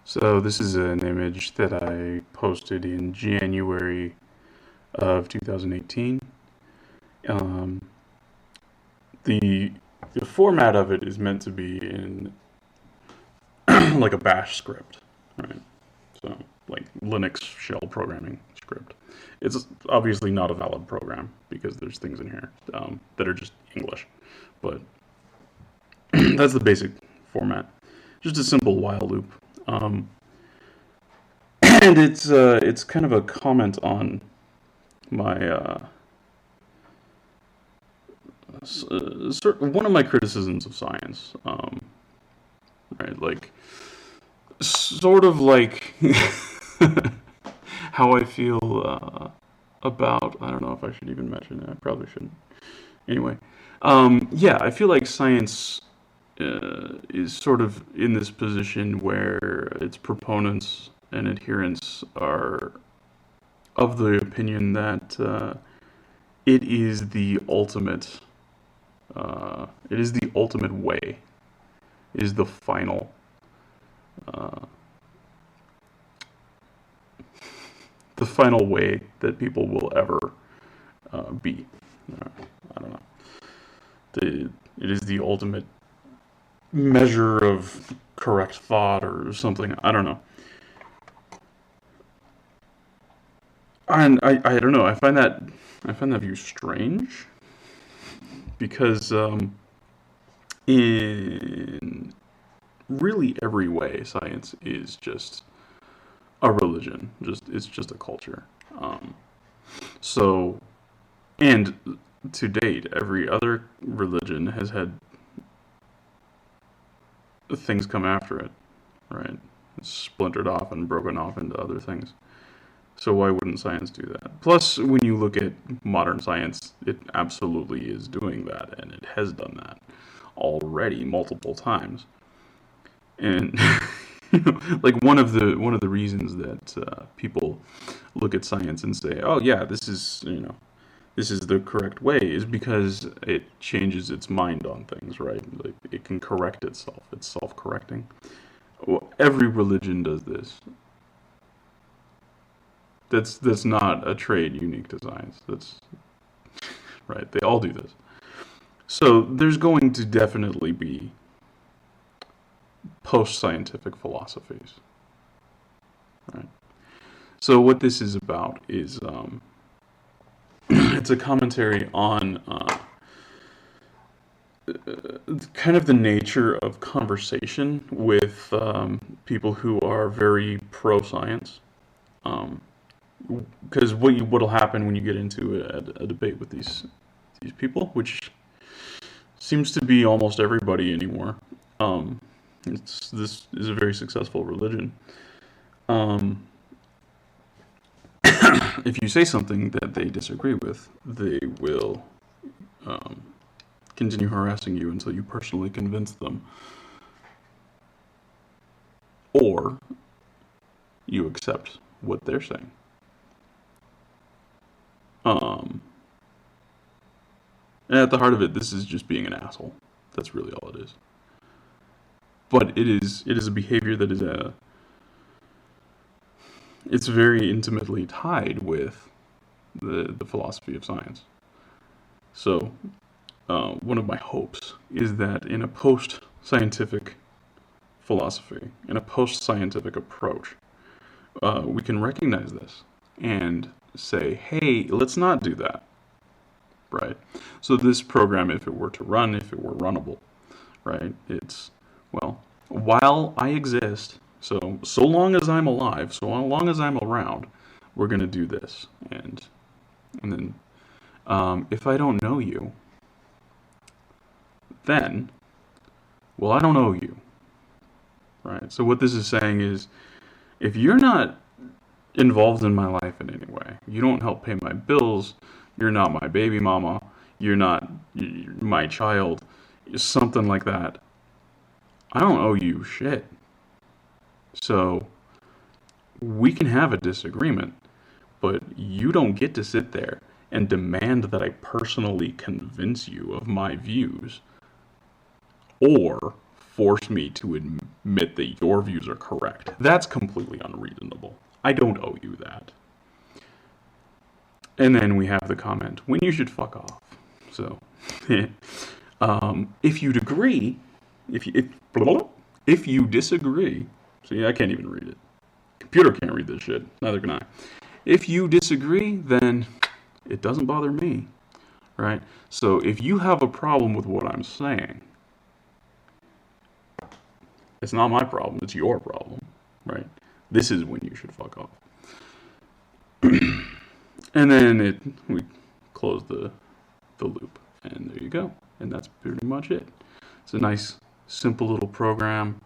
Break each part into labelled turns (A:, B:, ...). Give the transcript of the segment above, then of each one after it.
A: So this is an image that I posted in January of 2018. Um, the the format of it is meant to be in like a bash script, right? So like Linux shell programming script. It's obviously not a valid program because there's things in here that are just English, but that's the basic format. Just a simple while loop. Um, and it's kind of a comment on my one of my criticisms of science, right? Like sort of like how I feel about. I don't know if I should even mention it. I probably shouldn't. Anyway, yeah, I feel like science is sort of in this position where its proponents and adherents are of the opinion that it is the ultimate. It is the ultimate way. It is the final. Uh, the final way that people will ever be. I don't know. It is the ultimate measure of correct thought or something. I don't know. And I don't know. I find that view strange because in really every way, science is just a religion. Just it's just a culture. Um, so and to date, every other religion has had things come after it, right? It's splintered off and broken off into other things. So why wouldn't science do that? Plus, when you look at modern science, it absolutely is doing that, and it has done that already multiple times. And like one of the reasons that people look at science and say, "Oh yeah, this is this is the correct way," is because it changes its mind on things, right? Like it can correct itself. It's self-correcting. Well, every religion does this. That's not a trait unique to science. That's right. They all do this. So there's going to definitely be post-scientific philosophies, right? So what this is about is it's a commentary on kind of the nature of conversation with people who are very pro-science. Um, because what'll happen when you get into a debate with these people, which seems to be almost everybody anymore. Um, this is a very successful religion. Um, if you say something that they disagree with, they will um, continue harassing you until you personally convince them, or you accept what they're saying. Um, and at the heart of it, this is just being an asshole. That's really all it is. But it is a behavior that is a it's very intimately tied with the philosophy of science. So one of my hopes is that in a post-scientific philosophy, in a post-scientific approach, we can recognize this and say, hey, let's not do that, right? So this program, if it were to run, if it were runnable, right, it's, well, while I exist, so long as I'm alive, so long as I'm around, we're going to do this. And then if I don't know you, then, well, I don't owe you, right? So what this is saying is, if you're not involved in my life in any way, you don't help pay my bills, you're not my baby mama, you're not my child, something like that, I don't owe you shit. So we can have a disagreement, but you don't get to sit there and demand that I personally convince you of my views or force me to admit that your views are correct. That's completely unreasonable. I don't owe you that. And then we have the comment, when you should fuck off. So, if you'd agree, if you disagree, see, I can't even read it. Computer can't read this shit, neither can I. If you disagree, then it doesn't bother me, right? So if you have a problem with what I'm saying, it's not my problem, it's your problem, right? This is when you should fuck off. And then we close the loop, and there you go. And that's pretty much it. It's a nice, simple little program,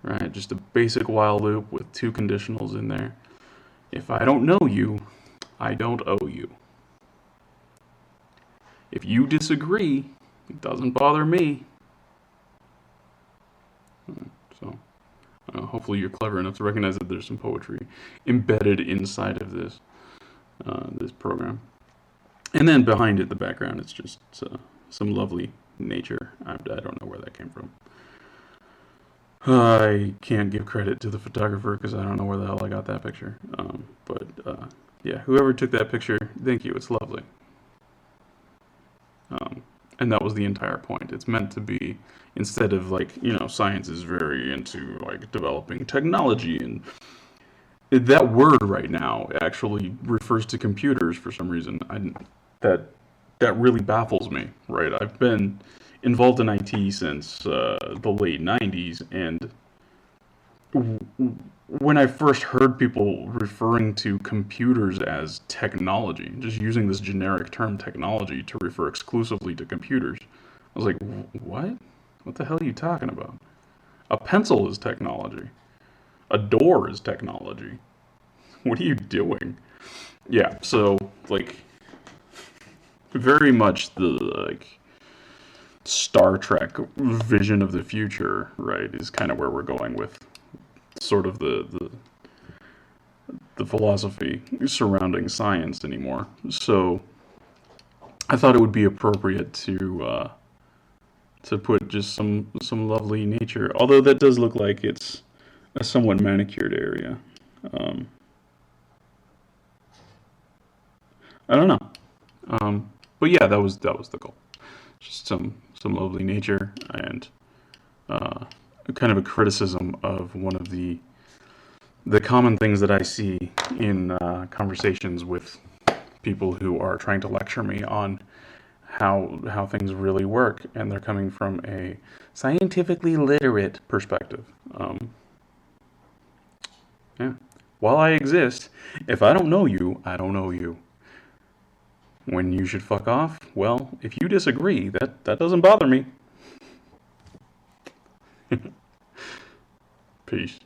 A: right? Just a basic while loop with 2 conditionals in there. If I don't know you, I don't owe you. If you disagree, it doesn't bother me. So, hopefully you're clever enough to recognize that there's some poetry embedded inside of this this program. And then behind it, the background, it's just some lovely nature. I don't know where that came from. I can't give credit to the photographer because I don't know where the hell I got that picture. But yeah, whoever took that picture, thank you. It's lovely. And that was the entire point. It's meant to be, instead of like, science is very into like developing technology, and that word right now actually refers to computers for some reason. That really baffles me, right? I've been involved in IT since the late 90s, and when I first heard people referring to computers as technology, just using this generic term technology to refer exclusively to computers, I was like, what? What the hell are you talking about? A pencil is technology. A door is technology. What are you doing? Yeah, so, like, very much the, like, Star Trek vision of the future, right, is kind of where we're going with sort of the philosophy surrounding science anymore. So I thought it would be appropriate to put just some lovely nature, although that does look like it's a somewhat manicured area. I don't know, but yeah, that was the goal. Just some lovely nature, and kind of a criticism of one of the common things that I see in conversations with people who are trying to lecture me on how things really work, and they're coming from a scientifically literate perspective. Yeah. While I exist, if I don't know you, I don't know you. When you should fuck off, well, if you disagree, that doesn't bother me. Peace.